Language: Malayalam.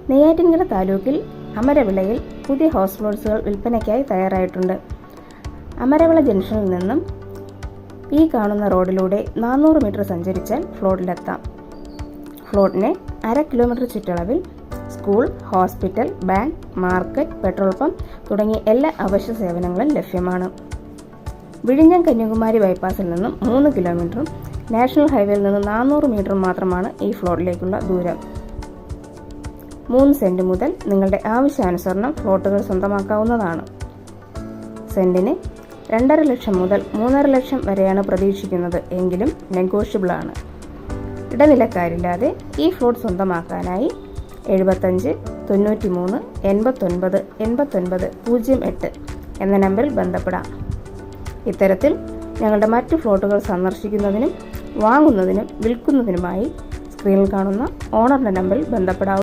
നെയ്യാറ്റിൻകര താലൂക്കിൽ അമരവിളയിൽ പുതിയ ഹൗസ് പ്ലോട്ട്സുകൾ വിൽപ്പനയ്ക്കായി തയ്യാറായിട്ടുണ്ട്. അമരവിള ജംഗ്ഷനിൽ നിന്നും ഈ കാണുന്ന റോഡിലൂടെ 400 മീറ്റർ സഞ്ചരിച്ചാൽ ഫ്ലോട്ടിലെത്താം. ഫ്ലോട്ടിന് 1/2 കിലോമീറ്റർ ചുറ്റളവിൽ school, hospital, bank, market, petrol pump തുടങ്ങിയ എല്ലാ അവശ്യ സേവനങ്ങളും ലഭ്യമാണ്. വിഴിഞ്ഞം കന്യാകുമാരി ബൈപ്പാസിൽ നിന്നും 3 കിലോമീറ്ററും നാഷണൽ ഹൈവേയിൽ നിന്ന് 400 മീറ്ററും മാത്രമാണ് ഈ ഫ്ലോട്ടിലേക്കുള്ള ദൂരം. 3 സെന്റ് മുതൽ നിങ്ങളുടെ ആവശ്യാനുസരണം ഫ്ലോട്ടുകൾ സ്വന്തമാക്കാവുന്നതാണ്. സെന്റിന് 2.5 ലക്ഷം മുതൽ 3.5 ലക്ഷം വരെയാണ് പ്രതീക്ഷിക്കുന്നത്. എങ്കിലും നെഗോഷ്യബിൾ ആണ്. ഇടനിലക്കാരില്ലാതെ ഈ ഫ്ലോട്ട് സ്വന്തമാക്കാനായി 75 93 89 89 08 എന്ന നമ്പറിൽ ബന്ധപ്പെടാം. ഇത്തരത്തിൽ ഞങ്ങളുടെ മറ്റു ഫ്ലോട്ടുകൾ സന്ദർശിക്കുന്നതിനും വാങ്ങുന്നതിനും വിൽക്കുന്നതിനുമായി സ്ക്രീനിൽ കാണുന്ന ഓണറിൻ്റെ നമ്പറിൽ ബന്ധപ്പെടാം.